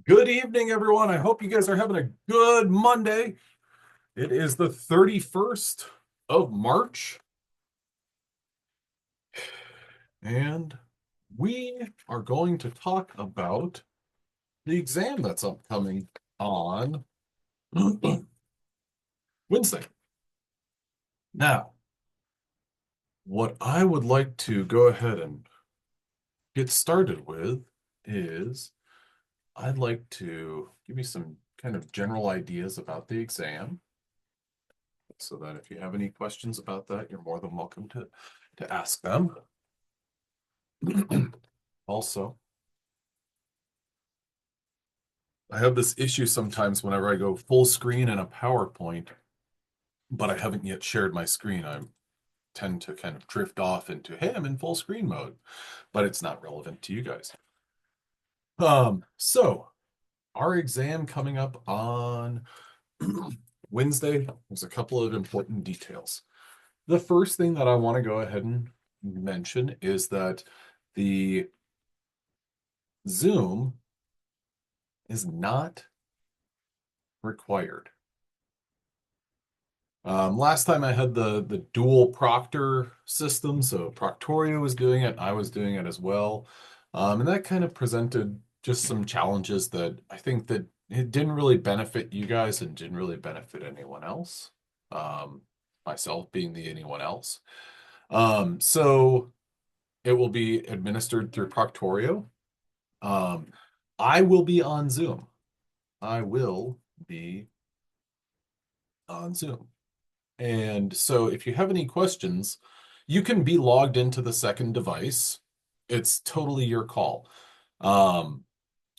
Good evening, everyone. I hope you guys are having a good Monday. It is the 31st of March, and we are going to talk about the exam that's upcoming on Wednesday. Now, what I would like to go ahead and get started with is I'd like to give you some kind of general ideas about the exam so that if you have any questions about that, you're more than welcome to ask them. Also, I have this issue sometimes whenever I go full screen in a PowerPoint, but I haven't yet shared my screen. I tend to kind of drift off into, hey, I'm in full screen mode, but it's not relevant to you guys. So our exam coming up on Wednesday, there's a couple of important details. The first thing that I want to go ahead and mention is that the Zoom is not required. Last time I had the dual proctor system, so Proctorio was doing it, I was doing it as well. And that kind of presented just some challenges that I think that it didn't really benefit you guys and didn't really benefit anyone else. Um, Myself being the anyone else. So it will be administered through Proctorio. Um, I will be on Zoom. I will be on Zoom. And so if you have any questions, you can be logged into the second device. It's totally your call. Um,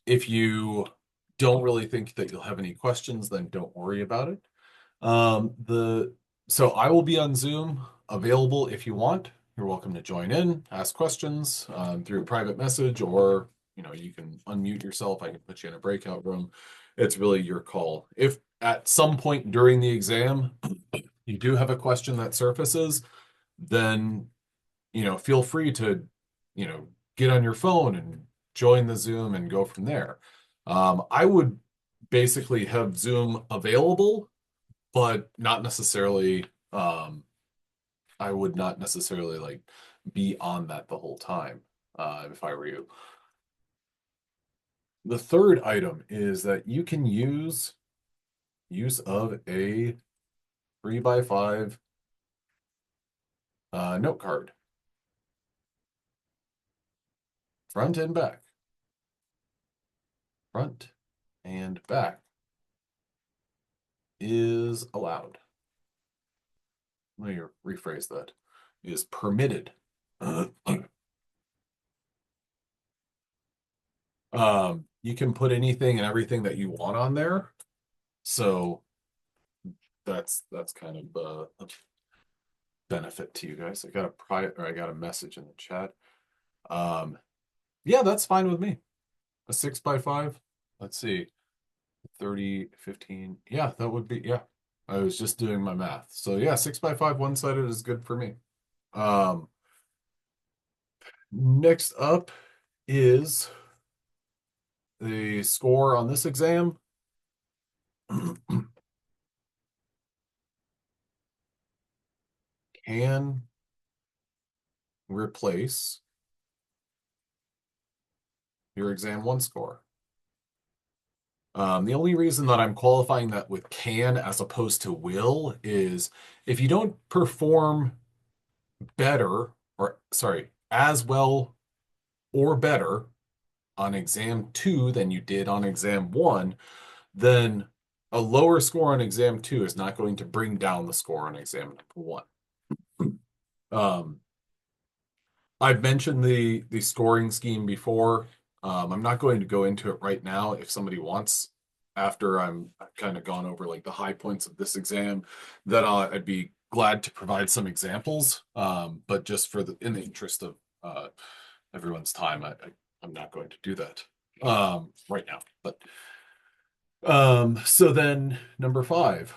if you don't really think that you'll have any questions, then don't worry about it. The so I will be on Zoom available if you want. You're welcome to join in, ask questions through a private message, or you can unmute yourself. I can put you in a breakout room. It's really your call. If at some point during the exam you do have a question that surfaces, then feel free to get on your phone and join the Zoom and go from there. I would basically have Zoom available, but not necessarily. I would not necessarily like be on that the whole time if I were you. The third item is that you can use of a 3x5 note card, front and back, front and back is allowed. Let me rephrase that. Is permitted. You can put anything and everything that you want on there. So that's kind of a benefit to you guys. I got a message in the chat. Um, yeah, that's fine with me. A 6x5. Let's see. 30, 15. Yeah, that would be, yeah. I was just doing my math. So yeah, 6x5 one-sided is good for me. Um, Next up is the score on this exam. Can replace your exam one score. The only reason that I'm qualifying that with can as opposed to will is if you don't perform better, or sorry, as well or better on exam two than you did on exam one, then a lower score on exam two is not going to bring down the score on exam one. Um, I've mentioned the scoring scheme before. I'm not going to go into it right now. If somebody wants, after I've kind of gone over like the high points of this exam, then I'd be glad to provide some examples. But just in the interest of everyone's time, I'm not going to do that right now. But so then number five,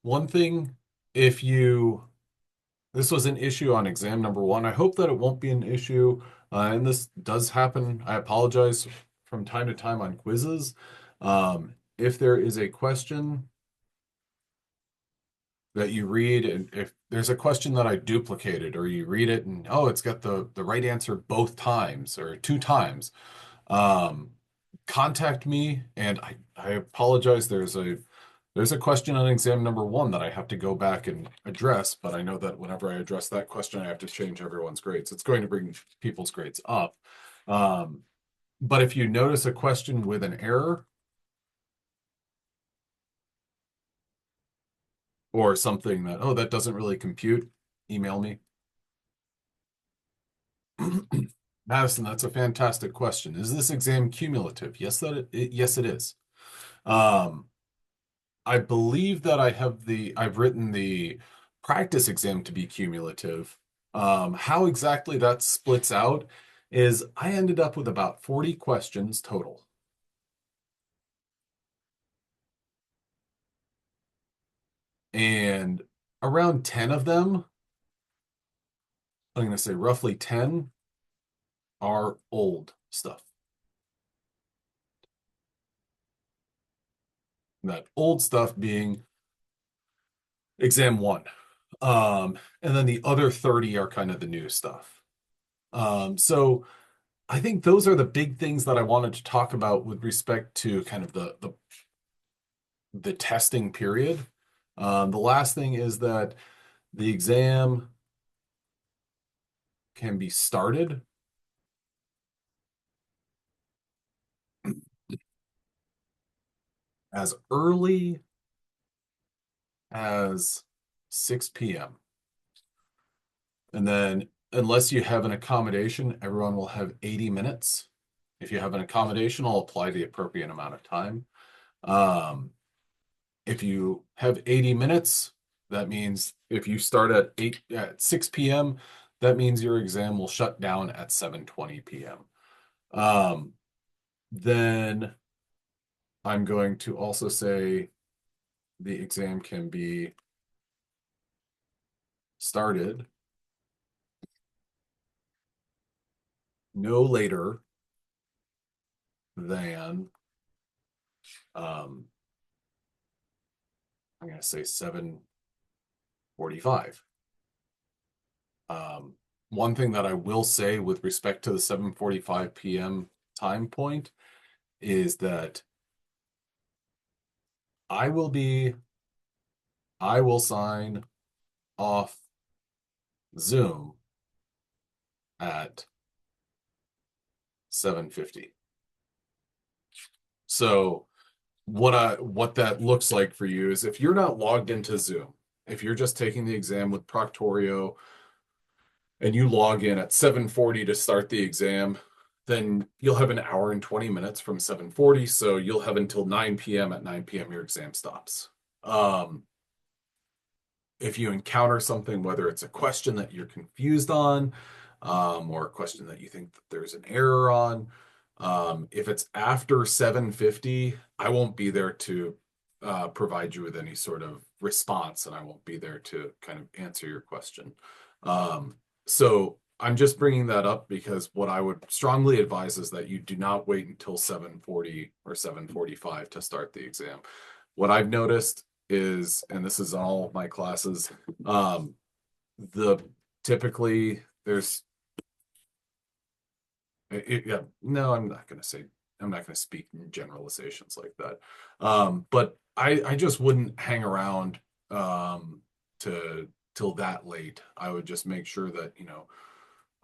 one thing, if you this was an issue on exam number one. I hope that it won't be an issue. And this does happen. I apologize from time to time on quizzes. If there is a question that you read, and if there's a question that I duplicated, or you read it and oh, it's got the right answer both times or two times, um, contact me. And I apologize. There's a question on exam number one that I have to go back and address, but I know that whenever I address that question, I have to change everyone's grades. It's going to bring people's grades up. Um, but if you notice a question with an error or something that, oh, that doesn't really compute, email me. Madison, that's a fantastic question. Is this exam cumulative? Yes, it is. Um, I believe that I've written the practice exam to be cumulative. How exactly that splits out is I ended up with about 40 questions total. And around 10 of them, I'm going to say roughly 10 are old stuff. That old stuff being exam one. And then the other 30 are kind of the new stuff. So I think those are the big things that I wanted to talk about with respect to kind of the testing period. The last thing is that the exam can be started as early as 6 p.m. And then, unless you have an accommodation, everyone will have 80 minutes. If you have an accommodation, I'll apply the appropriate amount of time. Um, if you have 80 minutes, that means if you start at 6 p.m., that means your exam will shut down at 7:20 p.m. Um, then I'm going to also say the exam can be started no later than um, I'm going to say 7:45. Um, One thing that I will say with respect to the 7:45 p.m. time point is that I will be I will sign off Zoom at 7:50. So what that looks like for you is if you're not logged into Zoom, if you're just taking the exam with Proctorio and you log in at 7:40 to start the exam, then you'll have an hour and 20 minutes from 7:40. So you'll have until 9 p.m. At 9 p.m. your exam stops. Um, if you encounter something, whether it's a question that you're confused on, or a question that you think that there's an error on, if it's after 7:50, I won't be there to provide you with any sort of response, and I won't be there to kind of answer your question. So I'm just bringing that up because what I would strongly advise is that you do not wait until 7:40 or 7:45 to start the exam. What I've noticed is, and this is all of my classes, um, the typically there's yeah, no, I'm not going to speak in generalizations like that. But I just wouldn't hang around to till that late. I would just make sure that,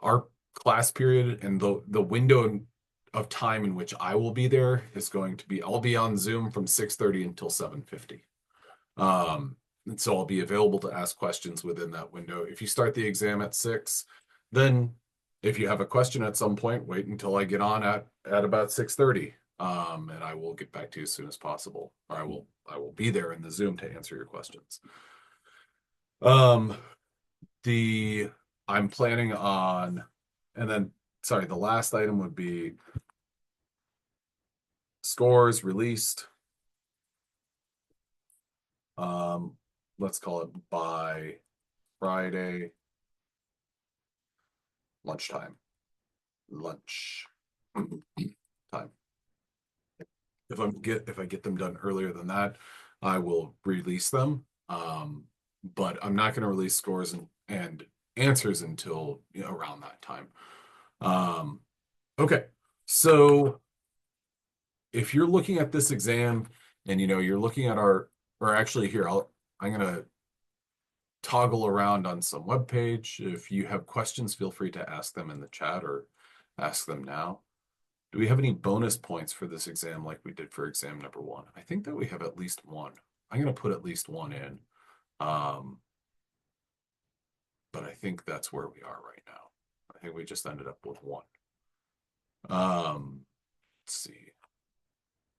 our class period and the window of time in which I will be there is going to be I'll be on Zoom from 6:30 until 7:50. Um, and so I'll be available to ask questions within that window. If you start the exam at 6, then if you have a question at some point, wait until I get on at about 6:30. And I will get back to you as soon as possible. Or I will be there in the Zoom to answer your questions. Um, the I'm planning on, and then sorry, the last item would be scores released. Um, let's call it by Friday lunchtime. Lunch time. if I get them done earlier than that, I will release them. But I'm not going to release scores and answers until around that time. Um, okay, so if you're looking at this exam and you're looking at or actually here, I'm gonna toggle around on some web page. If you have questions, feel free to ask them in the chat or ask them now. Do we have any bonus points for this exam like we did for exam number 1? I think that we have at least one. I'm gonna put at least one in. But I think that's where we are right now. I think we just ended up with one. Let's see.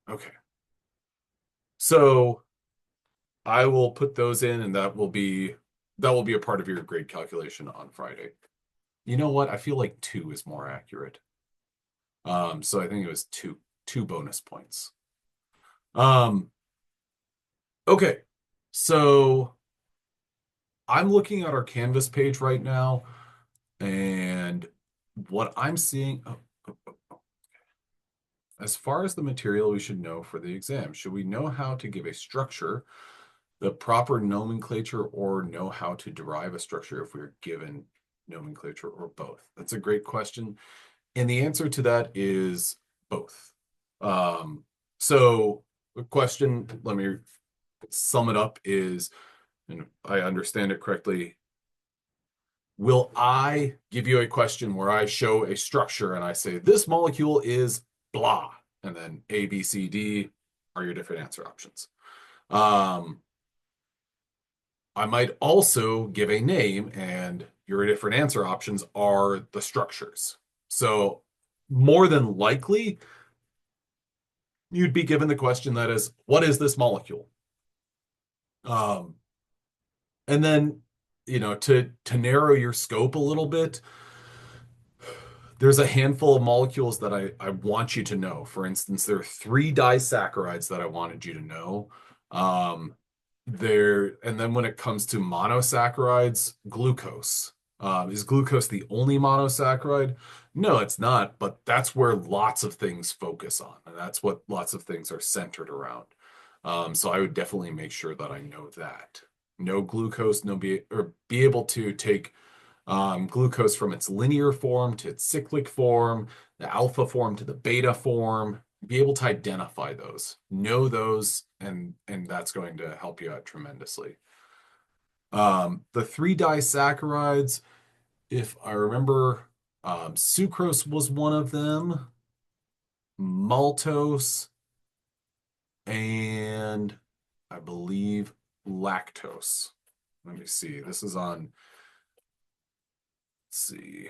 Okay. So I will put those in, and that will be a part of your grade calculation on Friday. You know what? I feel like 2 is more accurate. So I think it was two bonus points. Okay. So I'm looking at our Canvas page right now, and what I'm seeing, as far as the material we should know for the exam, should we know how to give a structure, the proper nomenclature, or know how to derive a structure if we're given nomenclature, or both? That's a great question. And the answer to that is both. So the question, let me sum it up, is, and if I understand it correctly, will I give you a question where I show a structure and I say, this molecule is blah, and then A, B, C, D are your different answer options. I might also give a name and your different answer options are the structures. So more than likely, you'd be given the question that is, what is this molecule? And then, to narrow your scope a little bit, there's a handful of molecules that I want you to know. For instance, there are 3 disaccharides that I wanted you to know. And then when it comes to monosaccharides, glucose. Is glucose the only monosaccharide? No, it's not, but that's where lots of things focus on, and that's what lots of things are centered around. So I would definitely make sure that I know that. Know glucose, be able to take glucose from its linear form to its cyclic form, the alpha form to the beta form, be able to identify those, know those, and that's going to help you out tremendously. The 3 disaccharides, if I remember, sucrose was one of them, maltose, and I believe lactose. Let me see. This is on, let's see,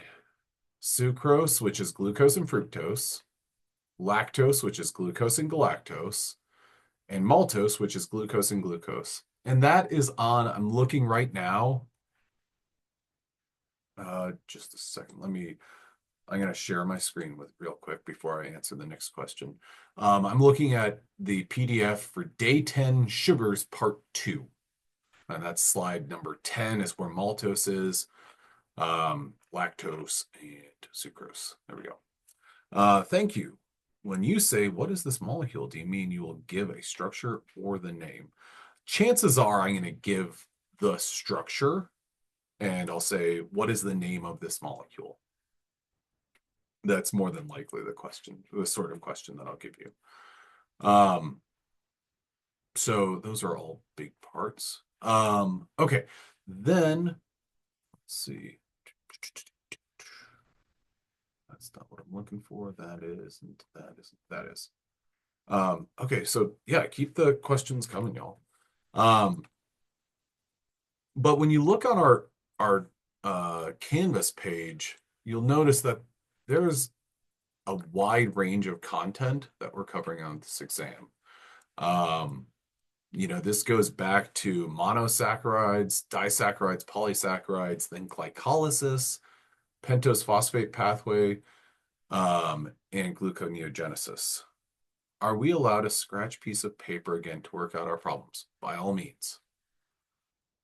sucrose, which is glucose and fructose, lactose, which is glucose and galactose, and maltose, which is glucose and glucose. And that is on, I'm looking right now. Just a second. I'm going to share my screen with real quick before I answer the next question. I'm looking at the PDF for day 10 sugars part 2. And that's slide number 10 is where maltose is, lactose, and sucrose. There we go. Thank you. When you say, what is this molecule, do you mean you will give a structure or the name? Chances are I'm going to give the structure, and I'll say, what is the name of this molecule? That's more than likely the sort of question that I'll give you. So those are all big parts. Okay, then let's see. That's not what I'm looking for. That isn't, that isn't, that is. Okay, so yeah, keep the questions coming, y'all. But when you look on our Canvas page, you'll notice that there's a wide range of content that we're covering on this exam. This goes back to monosaccharides, disaccharides, polysaccharides, then glycolysis, pentose phosphate pathway, and gluconeogenesis. Are we allowed a scratch piece of paper again to work out our problems? By all means.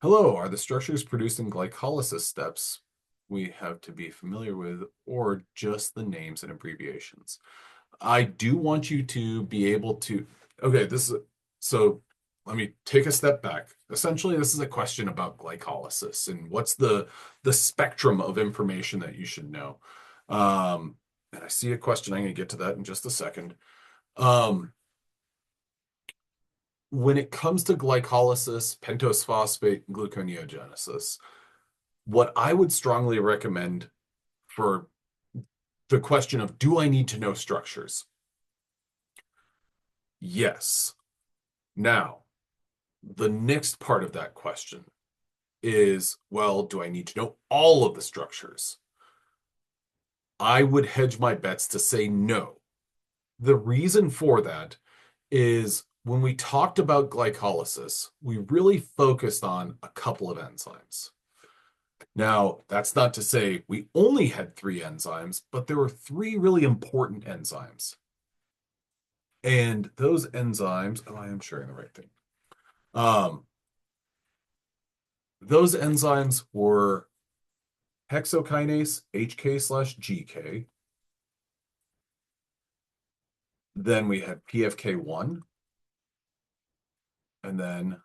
Hello, are the structures produced in glycolysis steps we have to be familiar with, or just the names and abbreviations? I do want you to be able to, okay, so let me take a step back. Essentially, this is a question about glycolysis and what's the spectrum of information that you should know. And I see a question. I'm going to get to that in just a second. Um, when it comes to glycolysis, pentose phosphate, and gluconeogenesis, what I would strongly recommend for the question of do I need to know structures? Yes. Now, the next part of that question is, well, do I need to know all of the structures? I would hedge my bets to say no. The reason for that is when we talked about glycolysis, we really focused on a couple of enzymes. Now, that's not to say we only had three enzymes, but there were three really important enzymes. And those enzymes, oh, I am sharing the right thing. Those enzymes were hexokinase, HK/GK. Then we had PFK1, and then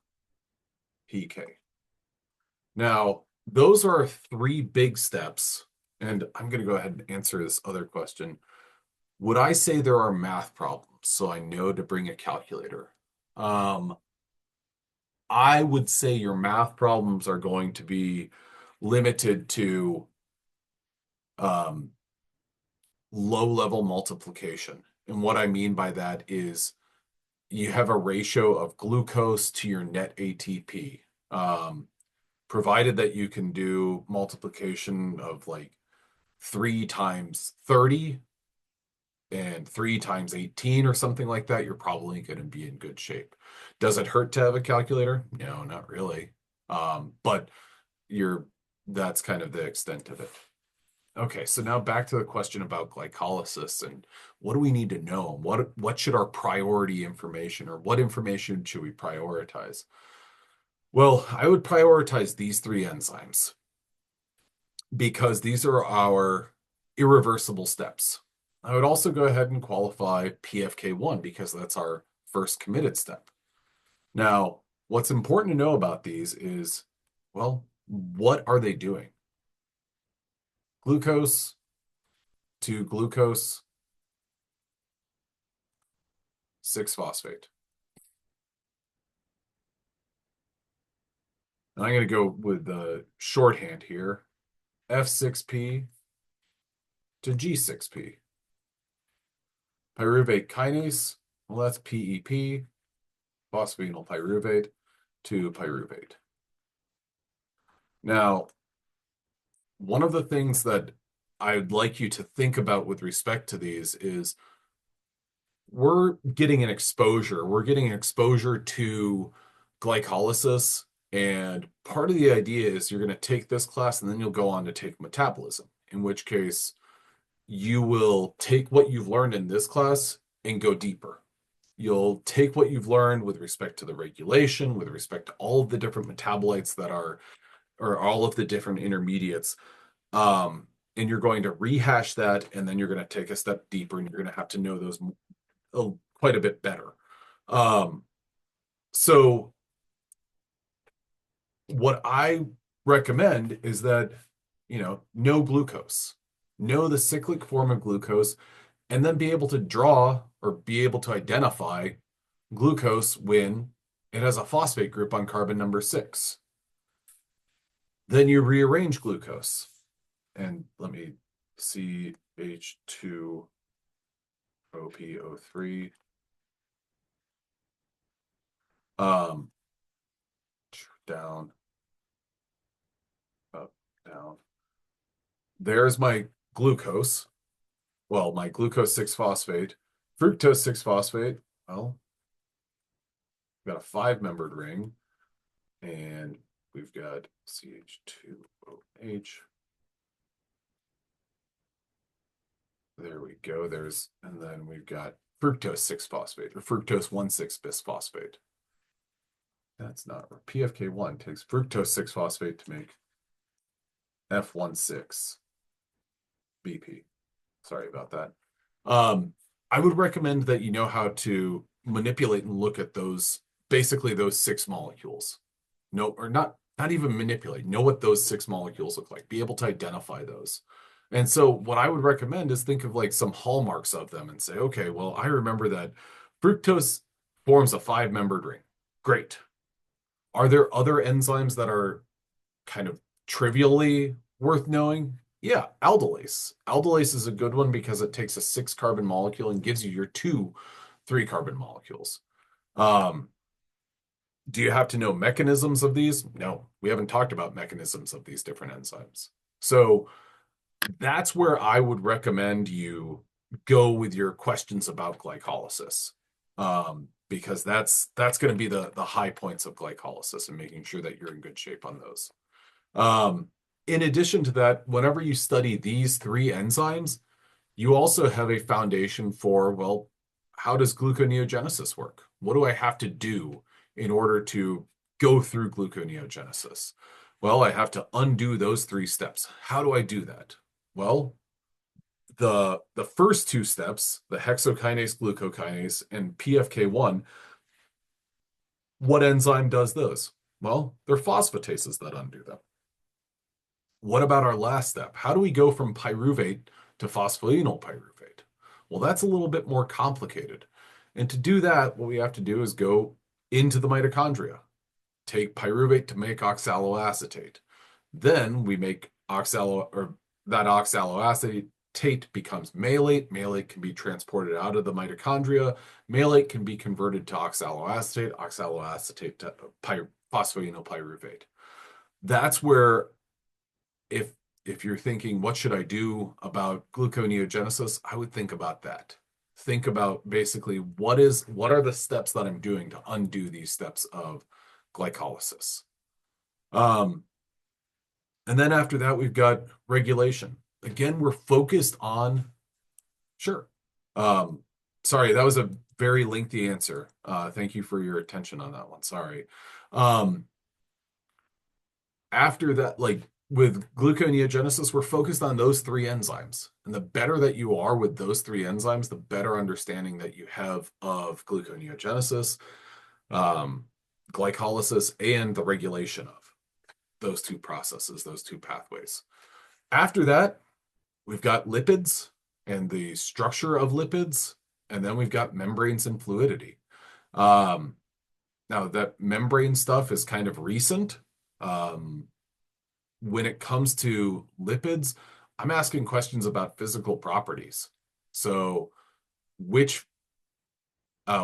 PK. Now, those are three big steps, and I'm going to go ahead and answer this other question. Would I say there are math problems so I know to bring a calculator? I would say your math problems are going to be limited to um, low-level multiplication. And what I mean by that is you have a ratio of glucose to your net ATP. Provided that you can do multiplication of like 3 times 30 and 3 times 18 or something like that, you're probably going to be in good shape. Does it hurt to have a calculator? No, not really. But you're that's kind of the extent of it. Okay, so now back to the question about glycolysis and what do we need to know? What should our priority information or what information should we prioritize? Well, I would prioritize these three enzymes because these are our irreversible steps. I would also go ahead and qualify PFK1 because that's our first committed step. Now, what's important to know about these is, well, what are they doing? Glucose to glucose 6-phosphate. And I'm going to go with the shorthand here, F6P to G6P. Pyruvate kinase, well, that's PEP, phosphoenol pyruvate to pyruvate. Now, one of the things that I'd like you to think about with respect to these is we're getting an exposure. We're getting an exposure to glycolysis. And part of the idea is you're going to take this class and then you'll go on to take metabolism, in which case you will take what you've learned in this class and go deeper. You'll take what you've learned with respect to the regulation, with respect to all of the different metabolites that are, or all of the different intermediates. And you're going to rehash that, and then you're going to take a step deeper, and you're going to have to know those quite a bit better. So what I recommend is that, know glucose, know the cyclic form of glucose, and then be able to draw or be able to identify glucose when it has a phosphate group on carbon number 6. Then you rearrange glucose. And let me see H2OPO3. Down, up, down. There's my glucose. Well, my glucose 6-phosphate. Fructose 6-phosphate. Well, we've got a 5-membered ring. And we've got CH2OH. There we go. And then we've got fructose 6-phosphate or fructose 1,6-bisphosphate. That's not, or PFK1 takes fructose 6-phosphate to make F16BP. Sorry about that. I would recommend that you know how to manipulate and look at those, basically those six molecules. No, or not even manipulate. Know what those six molecules look like. Be able to identify those. And so what I would recommend is think of like some hallmarks of them and say, okay, well, I remember that fructose forms a five-membered ring. Great. Are there other enzymes that are kind of trivially worth knowing? Yeah, aldolase. Aldolase is a good one because it takes a six carbon molecule and gives you your two three carbon molecules. Um, do you have to know mechanisms of these? No, we haven't talked about mechanisms of these different enzymes. So that's where I would recommend you go with your questions about glycolysis. Because that's going to be the high points of glycolysis and making sure that you're in good shape on those. Um, in addition to that, whenever you study these three enzymes, you also have a foundation for, well, how does gluconeogenesis work? What do I have to do in order to go through gluconeogenesis? Well, I have to undo those three steps. How do I do that? Well, the first two steps, the hexokinase, glucokinase, and PFK1, what enzyme does those? Well, they're phosphatases that undo them. What about our last step? How do we go from pyruvate to phosphoenol pyruvate? Well, that's a little bit more complicated. And to do that, what we have to do is go into the mitochondria, take pyruvate to make oxaloacetate. Then we make that oxaloacetate becomes malate. Malate can be transported out of the mitochondria. Malate can be converted to oxaloacetate, oxaloacetate to phosphoenol pyruvate. That's where if if you're thinking, what should I do about gluconeogenesis? I would think about that. Think about basically what are the steps that I'm doing to undo these steps of glycolysis. Um, and then after that, we've got regulation. Again, we're focused on, sure. Um, sorry, that was a very lengthy answer. Thank you for your attention on that one. Sorry. Um, After that, like with gluconeogenesis, we're focused on those three enzymes. And the better that you are with those three enzymes, the better understanding that you have of gluconeogenesis, um, glycolysis, and the regulation of those two processes, those two pathways. After that, we've got lipids and the structure of lipids, and then we've got membranes and fluidity. Um, Now, that membrane stuff is kind of recent. Um, when it comes to lipids, I'm asking questions about physical properties. So, which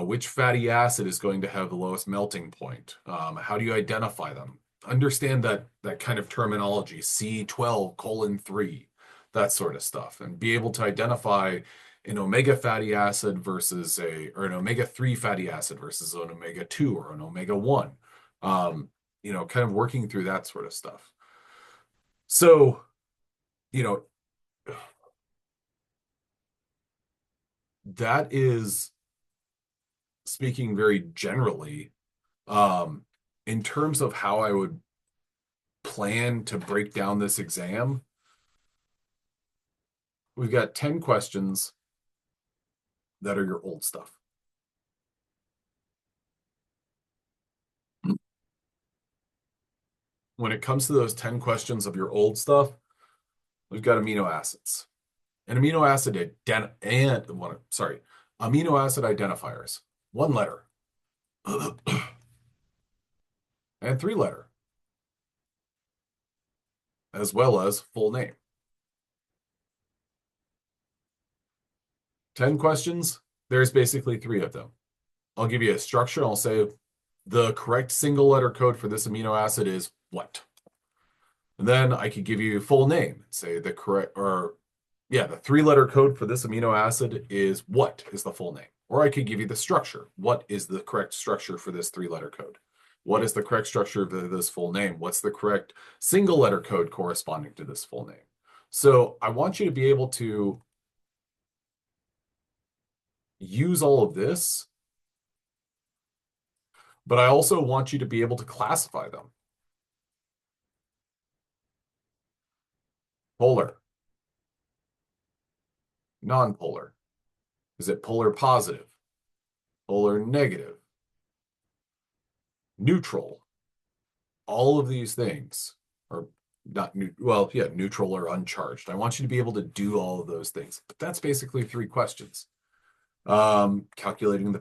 which fatty acid is going to have the lowest melting point? How do you identify them? Understand that kind of terminology, C12 colon 3, that sort of stuff, and be able to identify an omega fatty acid versus an omega 3 fatty acid versus an omega 2 or an omega 1. Kind of working through that sort of stuff. So, you know, that is speaking very generally. Um, in terms of how I would plan to break down this exam, we've got 10 questions that are your old stuff. When it comes to those 10 questions of your old stuff, we've got amino acids. And amino acid identifiers. One letter and three letter, as well as full name. 10 questions, there's basically three of them. I'll give you a structure. I'll say the correct single letter code for this amino acid is what? And then I could give you full name, say the three letter code for this amino acid is what is the full name. Or I could give you the structure. What is the correct structure for this three letter code? What is the correct structure of this full name? What's the correct single letter code corresponding to this full name? So I want you to be able to use all of this, but I also want you to be able to classify them. Polar, non-polar, Is it polar positive, polar negative, neutral? All of these things are not well, yeah, neutral or uncharged. I want you to be able to do all of those things. But that's basically three questions. Calculating the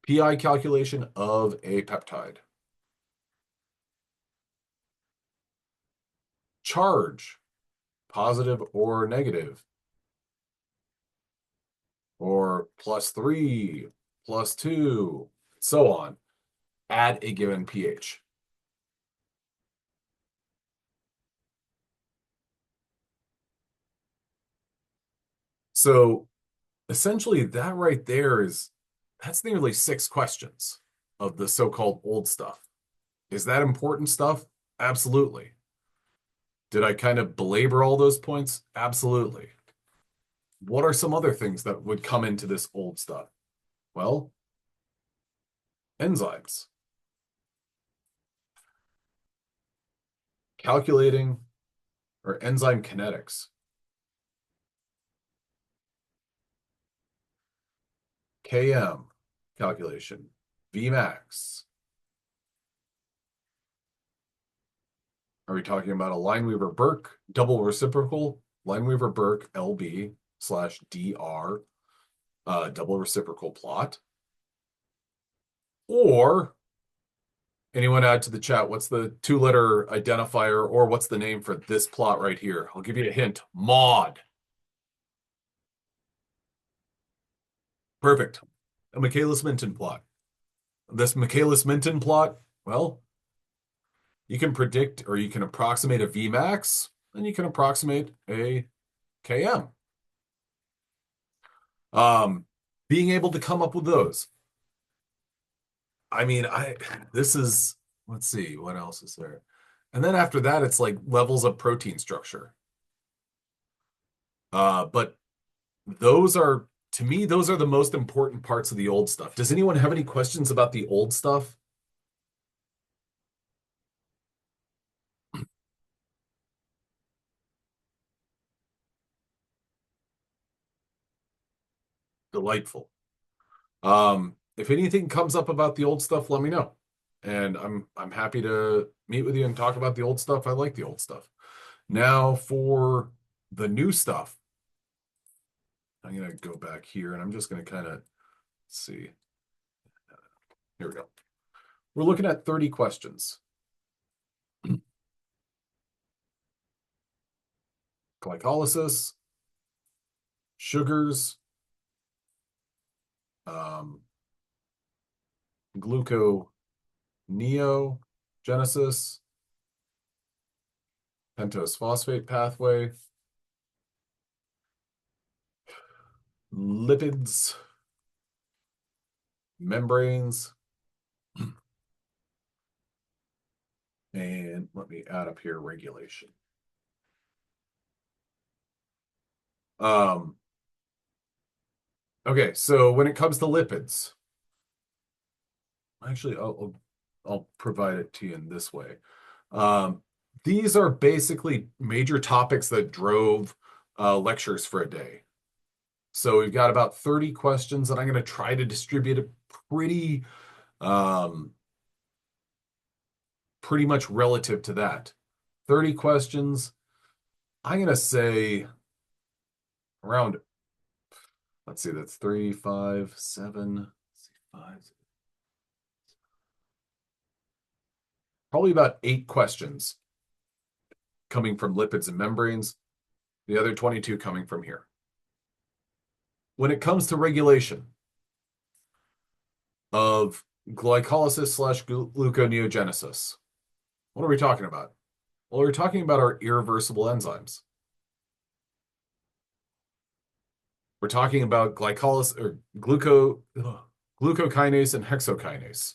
PI calculation of a peptide. Charge, positive or negative, or +3, +2, so on, at a given pH. So essentially, that right there that's nearly 6 questions of the so-called old stuff. Is that important stuff? Absolutely. Did I kind of belabor all those points? Absolutely. What are some other things that would come into this old stuff? Well, enzymes. Calculating or enzyme kinetics. Km calculation. Vmax. Are we talking about a Lineweaver-Burke double reciprocal? Lineweaver-Burke LB/DR double reciprocal plot? Or anyone add to the chat, what's the 2-letter identifier or what's the name for this plot right here? I'll give you a hint. Mod. Perfect. A Michaelis-Menten plot. This Michaelis-Menten plot, well, you can predict or you can approximate a Vmax and you can approximate a Km. Being able to come up with those. I mean, this is, let's see, what else is there? And then after that, it's like levels of protein structure. But those are, to me, those are the most important parts of the old stuff. Does anyone have any questions about the old stuff? Delightful. If anything comes up about the old stuff, let me know. And I'm happy to meet with you and talk about the old stuff. I like the old stuff. Now for the new stuff, I'm going to go back here and I'm just going to kind of see. Here we go. We're looking at 30 questions. Glycolysis, sugars, gluconeogenesis, pentose phosphate pathway, lipids, membranes, and let me add up here regulation. Okay, so when it comes to lipids, actually, I'll provide it to you in this way. These are basically major topics that drove lectures for a day. So we've got about 30 questions, and I'm going to try to distribute it pretty much relative to that. 30 questions. I'm going to say around, let's see, that's 3, 5, 7, 5, probably about 8 questions coming from lipids and membranes, the other 22 coming from here. When it comes to regulation of glycolysis/gluconeogenesis, what are we talking about? Well, we're talking about our irreversible enzymes. We're talking about glucokinase and hexokinase.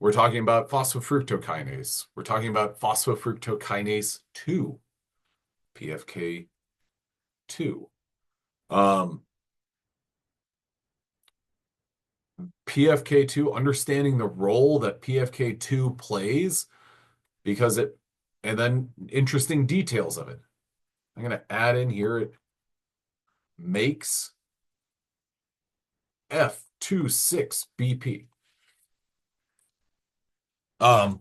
We're talking about phosphofructokinase. We're talking about phosphofructokinase 2, PFK2. PFK2, understanding the role that PFK2 plays, and then interesting details of it. I'm going to add in here, it makes F26BP.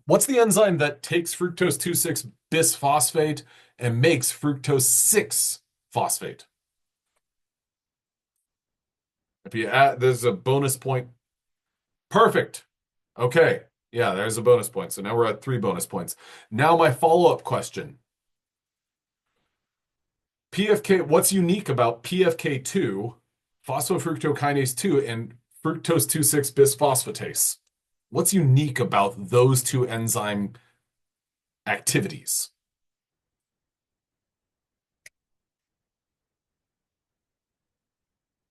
What's the enzyme that takes fructose 2,6 bisphosphate and makes fructose 6 phosphate? If you add, there's a bonus point. Perfect. Okay. Yeah, there's a bonus point. So now we're at 3 bonus points. Now my follow-up question. PFK, what's unique about PFK2, phosphofructokinase 2, and fructose 2,6 bisphosphatase? What's unique about those two enzyme activities?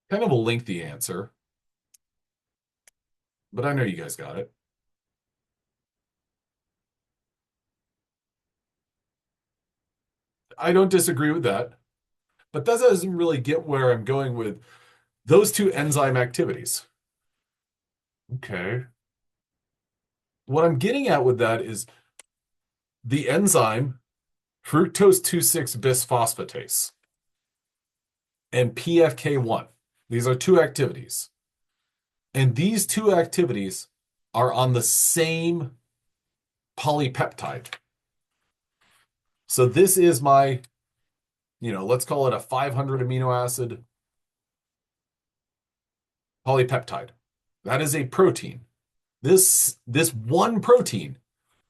Kind of a lengthy answer, but I know you guys got it. I don't disagree with that, but that doesn't really get where I'm going with those two enzyme activities. Okay. What I'm getting at with that is the enzyme fructose 2,6 bisphosphatase and PFK1. These are two activities. And these two activities are on the same polypeptide. So this is my, let's call it a 500 amino acid polypeptide. That is a protein. This one protein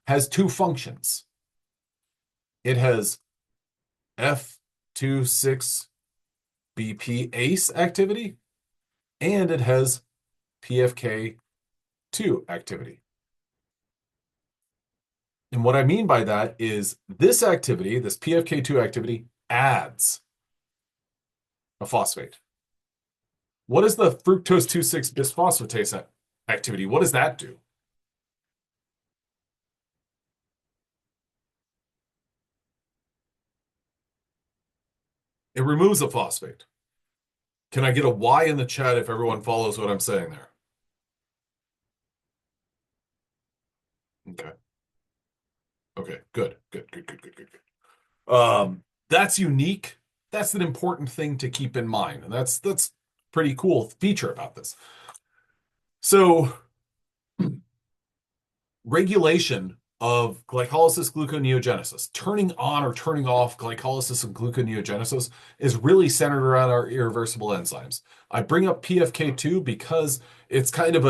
has two functions. It has F26BP ACE activity, and it has PFK2 activity. And what I mean by that is this activity, this PFK2 activity, adds a phosphate. What is the fructose 2,6 bisphosphatase activity? What does that do? It removes a phosphate. Can I get a Y in the chat if everyone follows what I'm saying there? Okay. Okay, good. That's unique. That's an important thing to keep in mind. And that's pretty cool feature about this. So regulation of glycolysis gluconeogenesis, turning on or turning off glycolysis and gluconeogenesis is really centered around our irreversible enzymes. I bring up PFK2 because it's kind of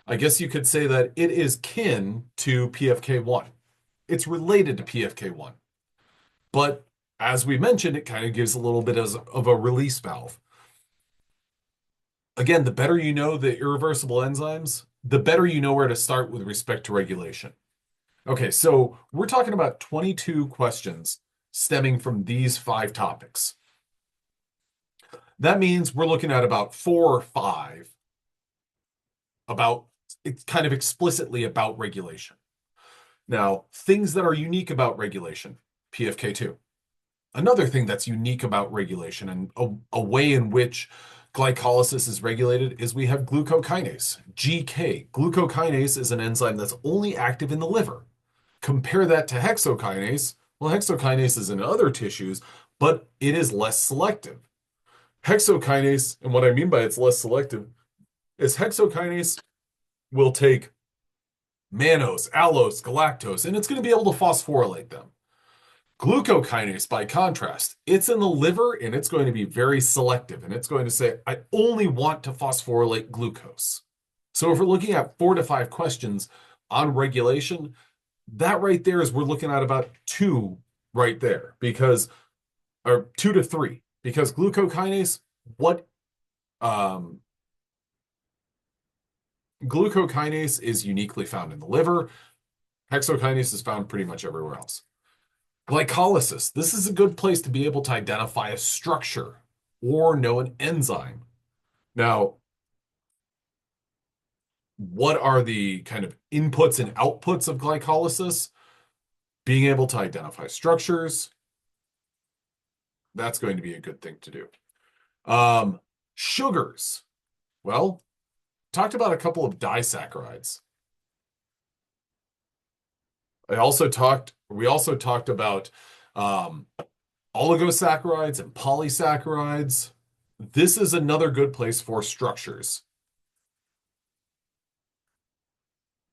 I guess you could say that it is kin to PFK1. It's related to PFK1. But as we mentioned, it kind of gives a little bit of a release valve. Again, the better you know the irreversible enzymes, the better you know where to start with respect to regulation. Okay, so we're talking about 22 questions stemming from these 5 topics. That means we're looking at about 4 or 5 about it's kind of explicitly about regulation. Now, things that are unique about regulation, PFK2. Another thing that's unique about regulation and a way in which glycolysis is regulated is we have glucokinase, GK. Glucokinase is an enzyme that's only active in the liver. Compare that to hexokinase. Well, hexokinase is in other tissues, but it is less selective. Hexokinase, and what I mean by it's less selective, is hexokinase will take mannose, allose, galactose, and it's going to be able to phosphorylate them. Glucokinase, by contrast, it's in the liver and it's going to be very selective. And it's going to say, I only want to phosphorylate glucose. So if we're looking at 4 to 5 questions on regulation, that right there is we're looking at about 2 right there or 2 to 3, because glucokinase, glucokinase is uniquely found in the liver. Hexokinase is found pretty much everywhere else. Glycolysis. This is a good place to be able to identify a structure or know an enzyme. Now, what are the kind of inputs and outputs of glycolysis? Being able to identify structures. That's going to be a good thing to do. Sugars. Well, talked about a couple of disaccharides. We also talked about Oligosaccharides and polysaccharides. This is another good place for structures.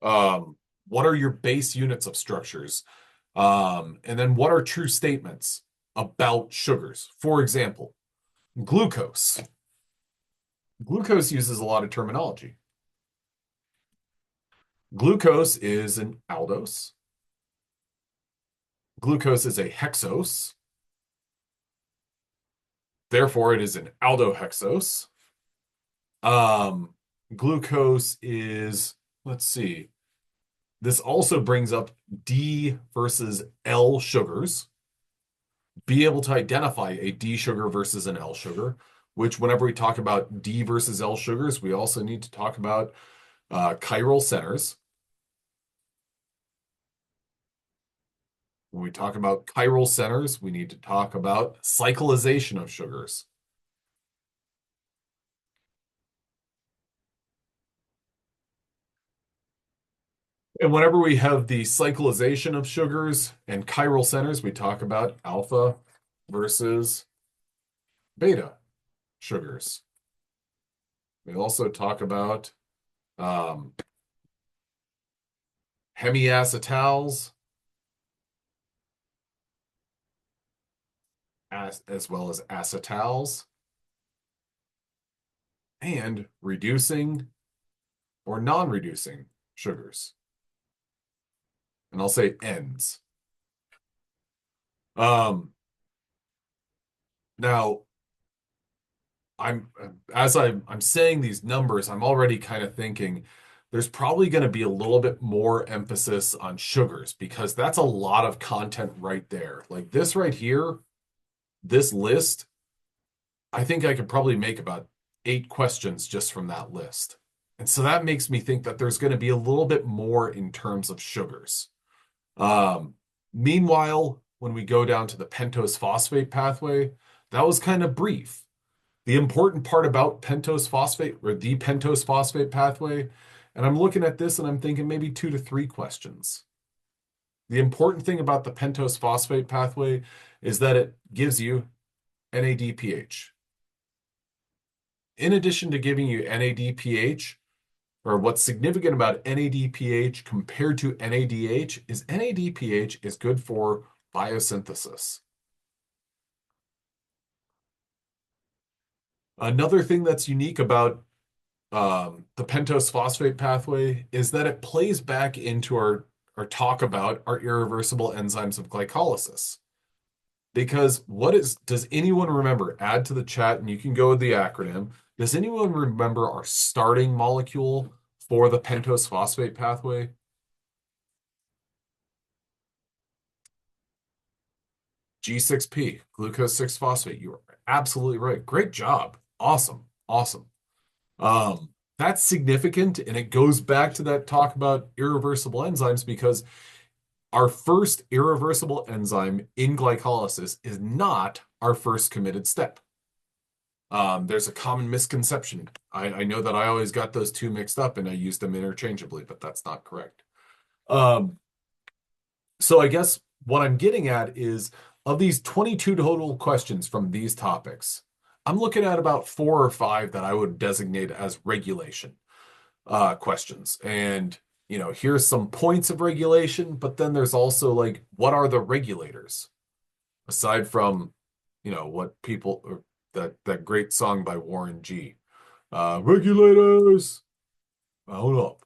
Um, what are your base units of structures? And then what are true statements about sugars? For example, glucose. Glucose uses a lot of terminology. Glucose is an aldose. Glucose is a hexose. Therefore, it is an aldohexose. Um, Glucose is, let's see, this also brings up D versus L sugars. Be able to identify a D sugar versus an L sugar, which whenever we talk about D versus L sugars, we also need to talk about chiral centers. When we talk about chiral centers, we need to talk about cyclization of sugars. And whenever we have the cyclization of sugars and chiral centers, we talk about alpha versus beta sugars. We also talk about um, hemiacetals as well as acetals and reducing or non-reducing sugars. And I'll say ends. Um, Now, I'm I'm saying these numbers, I'm already kind of thinking there's probably going to be a little bit more emphasis on sugars because that's a lot of content right there. Like this right here, this list, I think I could probably make about 8 questions just from that list. And so that makes me think that there's going to be a little bit more in terms of sugars. Um, Meanwhile, when we go down to the pentose phosphate pathway, that was kind of brief. The important part about pentose phosphate or the pentose phosphate pathway, and I'm looking at this and I'm thinking maybe 2 to 3 questions. The important thing about the pentose phosphate pathway is that it gives you NADPH. In addition to giving you NADPH, or what's significant about NADPH compared to NADH is NADPH is good for biosynthesis. Another thing that's unique about the pentose phosphate pathway is that it plays back into our talk about our irreversible enzymes of glycolysis. Because does anyone remember? Add to the chat and you can go with the acronym. Does anyone remember our starting molecule for the pentose phosphate pathway? G6P, glucose 6 phosphate. You are absolutely right. Great job. Awesome. Awesome. That's significant, and it goes back to that talk about irreversible enzymes because our first irreversible enzyme in glycolysis is not our first committed step. There's a common misconception. I know that I always got those two mixed up and I used them interchangeably, but that's not correct. Um, so I guess what I'm getting at is of these 22 total questions from these topics, I'm looking at about 4 or 5 that I would designate as regulation questions. And, here's some points of regulation, but then there's also like, what are the regulators? Aside from, what people, that great song by Warren G. Regulators, hold up.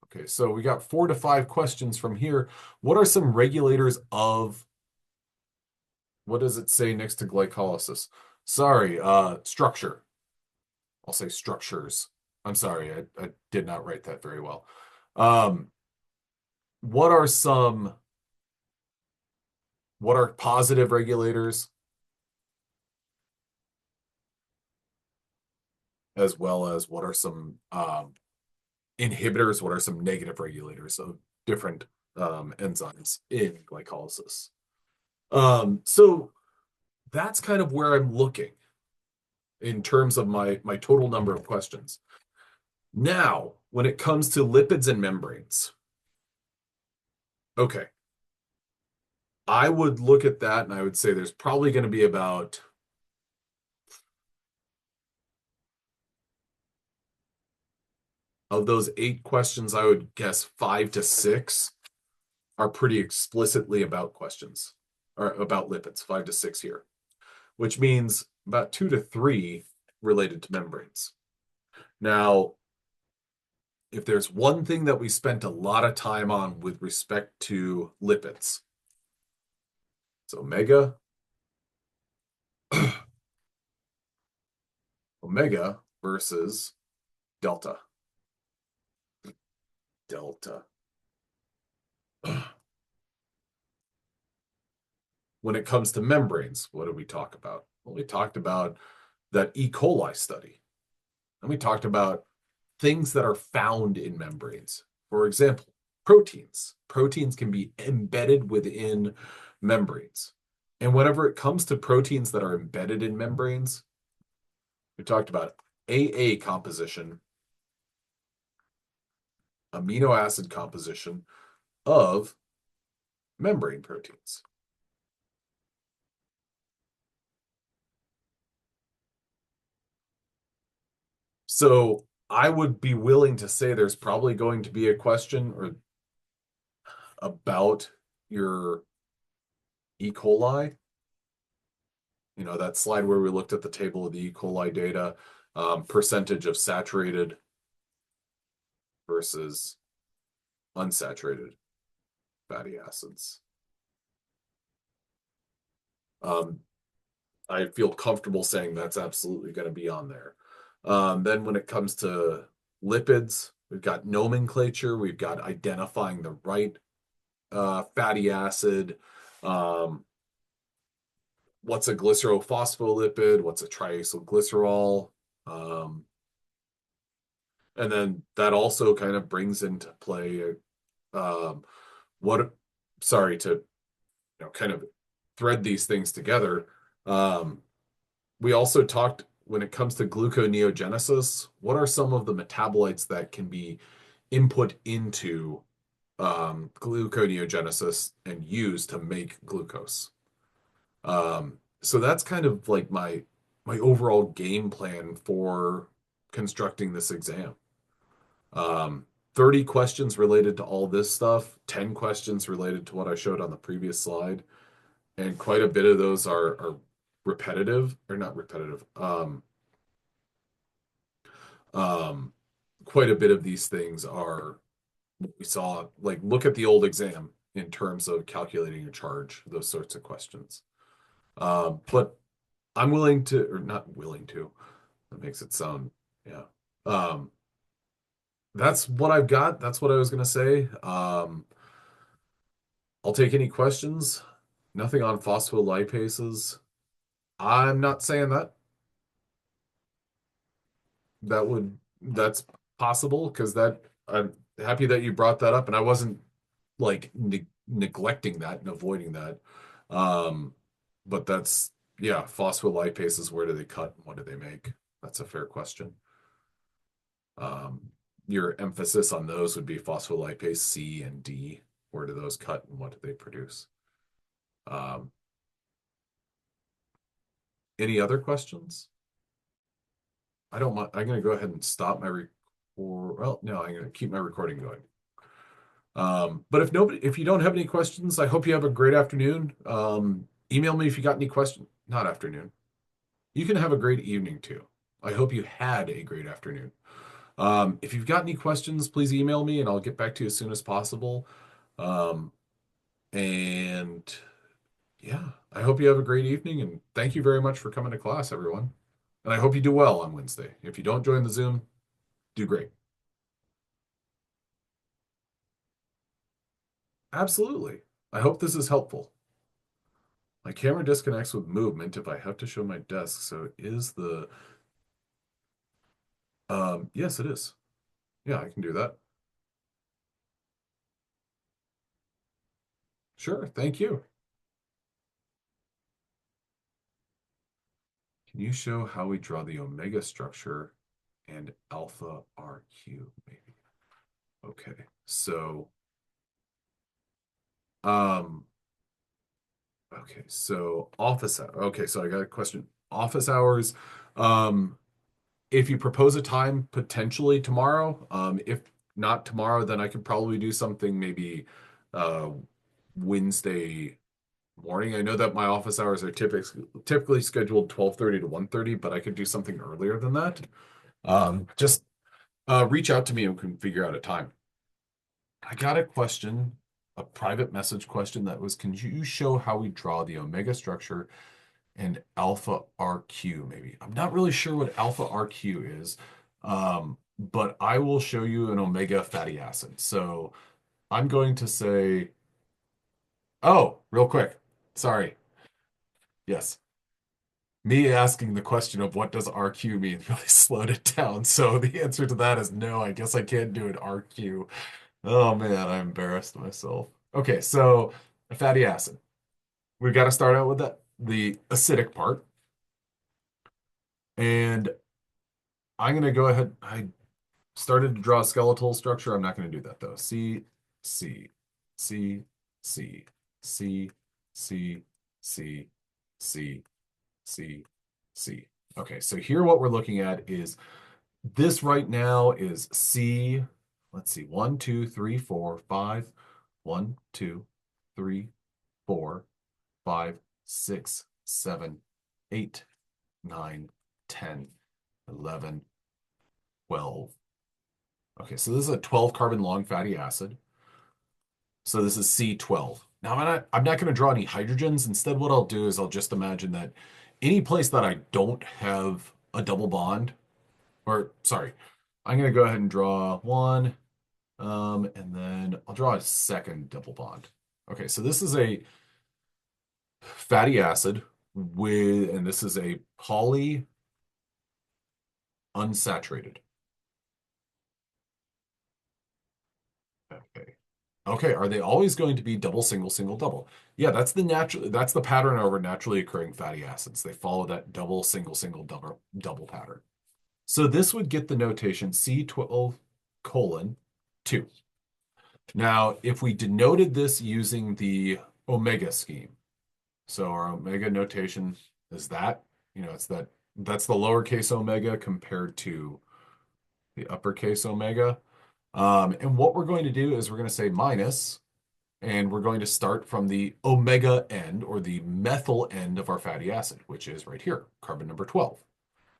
Okay, so we got 4 to 5 questions from here. What are some regulators of, what does it say next to glycolysis? Sorry, structure. I'll say structures. I'm sorry, I did not write that very well. Um, what are some, what are positive regulators, as well as what are some inhibitors, what are some negative regulators of different enzymes in glycolysis? So that's kind of where I'm looking in terms of my total number of questions. Now, when it comes to lipids and membranes, okay. I would look at that and I would say there's probably going to be about of those 8 questions, I would guess 5 to 6 are pretty explicitly about questions or about lipids, 5 to 6 here, which means about 2 to 3 related to membranes. Now, if there's one thing that we spent a lot of time on with respect to lipids, it's omega versus delta. Delta. When it comes to membranes, what did we talk about? Well, we talked about that E. coli study. And we talked about things that are found in membranes. For example, proteins. Proteins can be embedded within membranes. And whenever it comes to proteins that are embedded in membranes, we talked about AA composition, amino acid composition of membrane proteins. So I would be willing to say there's probably going to be a question or about your E. coli. You know, that slide where we looked at the table of the E. coli data, percentage of saturated versus unsaturated fatty acids. Um, I feel comfortable saying that's absolutely going to be on there. Then when it comes to lipids, we've got nomenclature, we've got identifying the right fatty acid, um, what's a glycerophospholipid, what's a triacylglycerol, um, and then that also kind of brings into play um, what, sorry to kind of thread these things together. Um, we also talked when it comes to gluconeogenesis, what are some of the metabolites that can be input into gluconeogenesis and used to make glucose? So that's kind of like my overall game plan for constructing this exam. Um, 30 questions related to all this stuff, 10 questions related to what I showed on the previous slide, and quite a bit of those are repetitive or not repetitive. Um, quite a bit of these things are what we saw, like look at the old exam in terms of calculating a charge, those sorts of questions. But I'm willing to, or not willing to, that makes it sound, yeah. Um, that's what I've got. That's what I was going to say. I'll take any questions. Nothing on phospholipases. I'm not saying that. That's possible because that I'm happy that you brought that up, and I wasn't like neglecting that and avoiding that. Um, but that's yeah, phospholipases, where do they cut and what do they make? That's a fair question. Um, your emphasis on those would be phospholipase C and D. Where do those cut and what do they produce? Um, any other questions? I don't mind. I'm going to go ahead and stop my record. Well, no, I'm going to keep my recording going. But if you don't have any questions, I hope you have a great afternoon. Email me if you got any questions. Not afternoon. You can have a great evening too. I hope you had a great afternoon. If you've got any questions, please email me and I'll get back to you as soon as possible. Um, and yeah, I hope you have a great evening and thank you very much for coming to class, everyone. And I hope you do well on Wednesday. If you don't join the Zoom, do great. Absolutely. I hope this is helpful. My camera disconnects with movement if I have to show my desk. So is the, yes, it is. Yeah, I can do that. Sure. Thank you. Can you show how we draw the omega structure and alpha RQ maybe? Okay. So, um, Okay, so okay, so I got a question. Office hours. Um, if you propose a time potentially tomorrow, if not tomorrow, then I could probably do something maybe uh Wednesday morning. I know that my office hours are typically scheduled 12:30 to 1:30, but I could do something earlier than that. Just reach out to me and we can figure out a time. I got a question, a private message question that was, can you show how we draw the omega structure and alpha RQ maybe? I'm not really sure what alpha RQ is, but I will show you an omega fatty acid. So I'm going to say, oh, real quick. Sorry. Yes. Me asking the question of what does RQ mean really slowed it down. So the answer to that is no, I guess I can't do an RQ. Oh man, I embarrassed myself. Okay, so a fatty acid. We've got to start out with the acidic part. And I'm going to go ahead. I started to draw a skeletal structure. I'm not going to do that though. C, C, C, C, C, C, C, C, C, C. Okay, so here what we're looking at is this right now is C. Let's see, 1, 2, 3, 4, 5. 1, 2, 3, 4, 5, 6, 7, 8, 9, 10, 11, 12. Okay, so this is a 12 carbon long fatty acid. So this is C12. Now I'm not going to draw any hydrogens. Instead, what I'll do is I'll just imagine that any place that I don't have a double bond, or sorry, I'm going to go ahead and draw one, and then I'll draw a second double bond. Okay, so this is a fatty acid and this is a poly unsaturated. Okay. Okay, are they always going to be double, single, single, double? Yeah, that's the pattern over naturally occurring fatty acids. They follow that double, single, single, double, double pattern. So this would get the notation C12 colon 2. Now, if we denoted this using the omega scheme, so our omega notation is that, it's that's the lowercase omega compared to the uppercase omega. And what we're going to do is we're going to say minus, and we're going to start from the omega end or the methyl end of our fatty acid, which is right here, carbon number 12.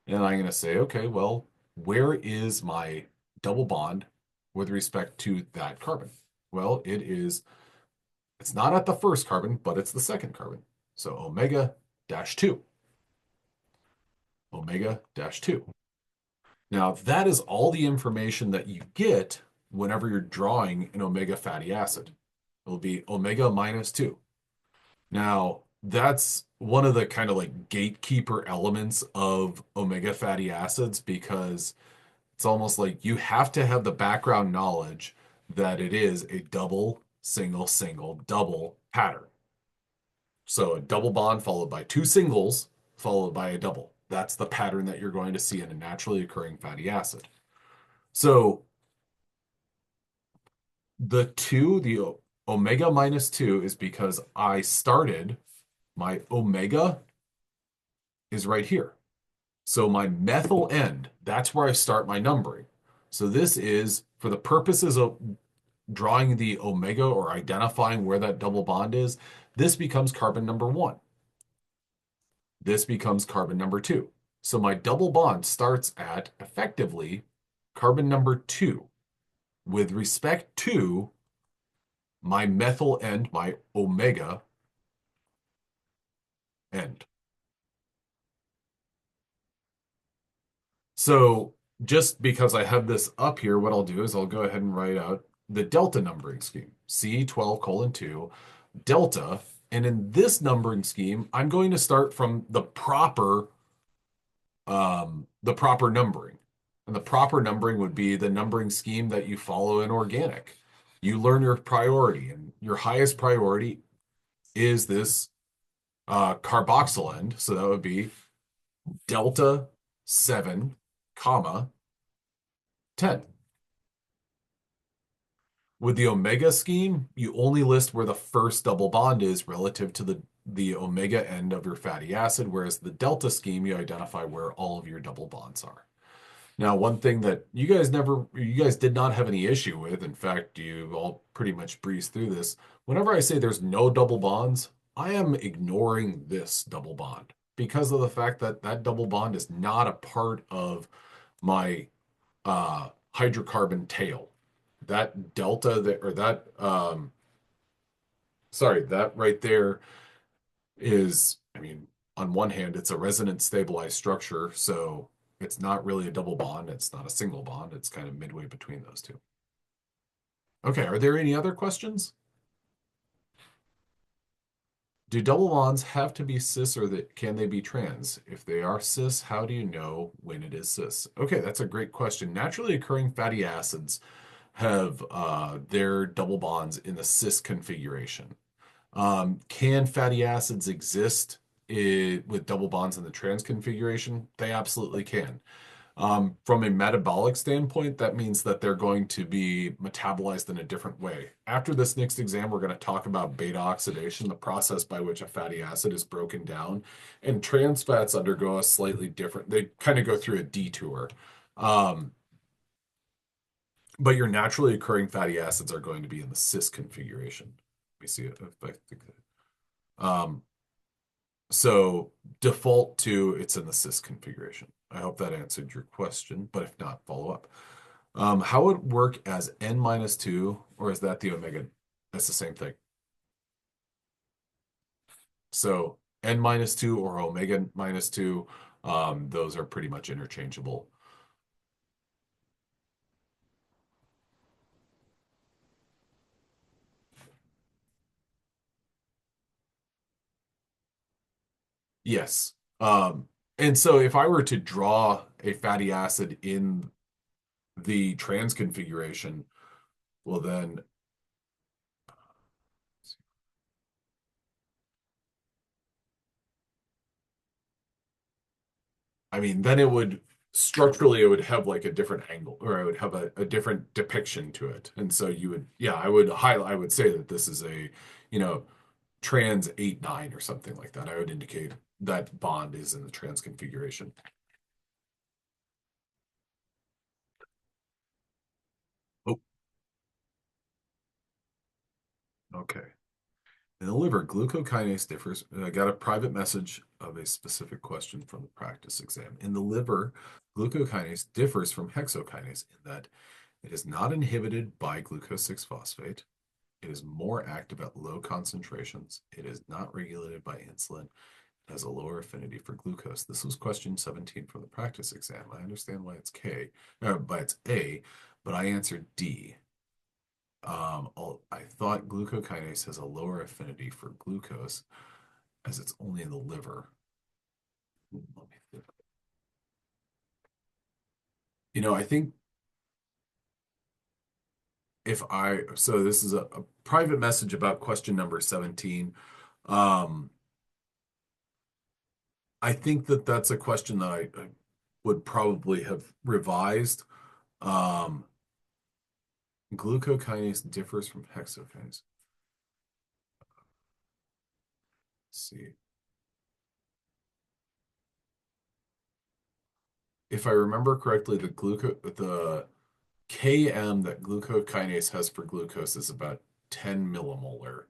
And I'm going to say, okay, well, where is my double bond with respect to that carbon? Well, it's not at the first carbon, but it's the second carbon. So omega dash 2, omega dash 2. Now, that is all the information that you get whenever you're drawing an omega fatty acid. It'll be omega minus 2. Now, that's one of the kind of like gatekeeper elements of omega fatty acids because it's almost like you have to have the background knowledge that it is a double, single, single, double pattern. So a double bond followed by two singles followed by a double. That's the pattern that you're going to see in a naturally occurring fatty acid. So the omega minus 2 is because I started, my omega is right here. So my methyl end, that's where I start my numbering. So this is, for the purposes of drawing the omega or identifying where that double bond is, this becomes carbon number 1. This becomes carbon number 2. So my double bond starts at, effectively, carbon number 2 with respect to my methyl end, my omega end. So just because I have this up here, what I'll do is I'll go ahead and write out the delta numbering scheme, C12 colon 2, delta. And in this numbering scheme, I'm going to start from the proper numbering. And the proper numbering would be the numbering scheme that you follow in organic. You learn your priority, and your highest priority is this carboxyl end. So that would be delta 7, comma 10. With the omega scheme, you only list where the first double bond is relative to the omega end of your fatty acid, whereas the delta scheme, you identify where all of your double bonds are. Now, one thing that you guys did not have any issue with, in fact, you all pretty much breezed through this. Whenever I say there's no double bonds, I am ignoring this double bond because of the fact that that double bond is not a part of my hydrocarbon tail. That delta that, or that, sorry, that right there is, I mean, on one hand, it's a resonance stabilized structure, so it's not really a double bond. It's not a single bond. It's kind of midway between those two. Okay, are there any other questions? Do double bonds have to be cis or can they be trans? If they are cis, how do you know when it is cis? Okay, that's a great question. Naturally occurring fatty acids have their double bonds in the cis configuration. Can fatty acids exist with double bonds in the trans configuration? They absolutely can. From a metabolic standpoint, that means that they're going to be metabolized in a different way. After this next exam, we're going to talk about beta oxidation, the process by which a fatty acid is broken down. And trans fats undergo a slightly different, they kind of go through a detour. Um, but your naturally occurring fatty acids are going to be in the cis configuration. Let me see if I think that. So default to it's in the cis configuration. I hope that answered your question, but if not, follow up. How would it work as n minus 2, or is that the omega? That's the same thing. So n minus 2 or omega minus 2, those are pretty much interchangeable. Yes. And so if I were to draw a fatty acid in the trans configuration, well then I mean, then it would structurally it would have like a different angle, or I would have a different depiction to it. And so you would, yeah, I would highlight, I would say that this is a, you know, trans 8-9 or something like that. I would indicate that bond is in the trans configuration. Oh, okay. In the liver, glucokinase differs. I got a private message of a specific question from the practice exam. In the liver, glucokinase differs from hexokinase in that it is not inhibited by glucose 6 phosphate. It is more active at low concentrations. It is not regulated by insulin. It has a lower affinity for glucose. This was question 17 from the practice exam. I understand why it's why it's A, but I answered D. I thought glucokinase has a lower affinity for glucose as it's only in the liver. Let me think. I think so this is a private message about question number 17. Um, I think that that's a question that I would probably have revised. Um, Glucokinase differs from hexokinase. Let's see. If I remember correctly, the Km that glucokinase has for glucose is about 10 millimolar,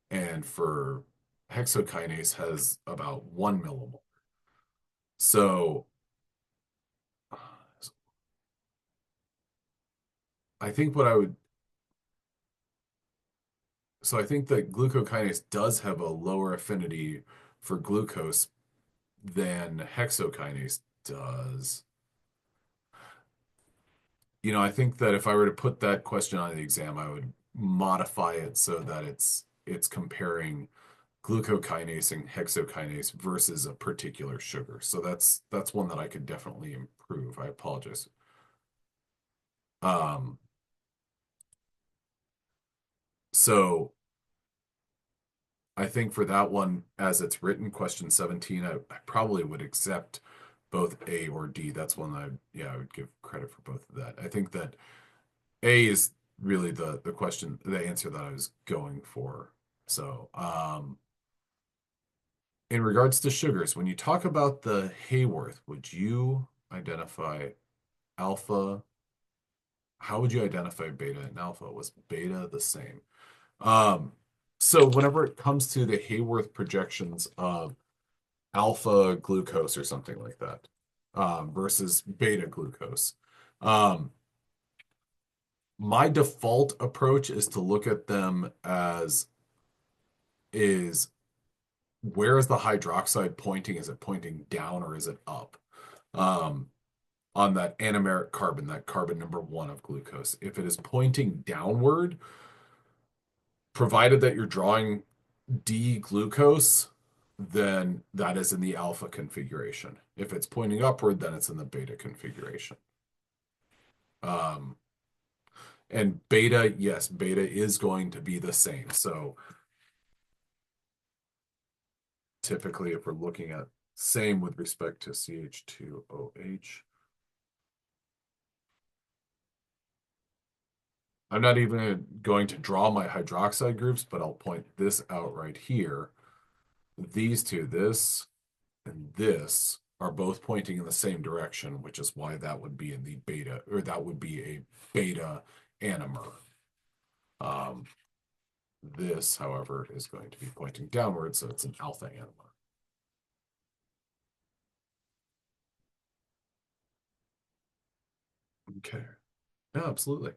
and for hexokinase has about 1 millimolar. So I think what I would so I think that glucokinase does have a lower affinity for glucose than hexokinase does. I think that if I were to put that question on the exam, I would modify it so that it's comparing glucokinase and hexokinase versus a particular sugar. So that's one that I could definitely improve. I apologize. Um, so I think for that one, as it's written, question 17, I probably would accept both A or D. That's one I would give credit for both of that. I think that A is really the answer that I was going for. So, in regards to sugars, when you talk about the Hayworth, would you identify alpha? How would you identify beta and alpha? Was beta the same? Um, so whenever it comes to the Hayworth projections of alpha glucose or something like that, versus beta glucose, um, my default approach is to look at them as is where is the hydroxide pointing? Is it pointing down or is it up? Um, on that anomeric carbon, that carbon number one of glucose. If it is pointing downward, provided that you're drawing D glucose, then that is in the alpha configuration. If it's pointing upward, then it's in the beta configuration. Um, and beta, yes, beta is going to be the same. So typically, if we're looking at same with respect to CH2OH, I'm not even going to draw my hydroxide groups, but I'll point this out right here. These two, this and this, are both pointing in the same direction, which is why that would be in the beta, or that would be a beta anomer. Um, this, however, is going to be pointing downward, so it's an alpha anomer. Okay. Yeah, absolutely.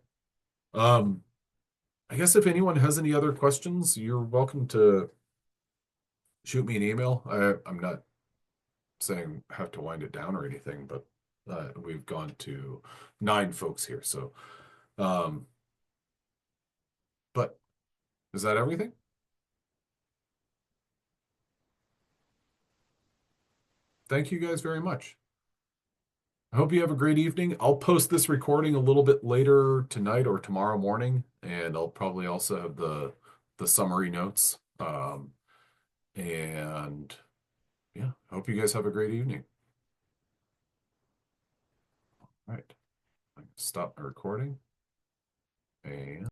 Um, I guess if anyone has any other questions, you're welcome to shoot me an email. I'm not saying have to wind it down or anything, but we've gone to 9 folks here. So, um, but is that everything? Thank you guys very much. I hope you have a great evening. I'll post this recording a little bit later tonight or tomorrow morning, and I'll probably also have the summary notes. And yeah, I hope you guys have a great evening. All right. Stop my recording and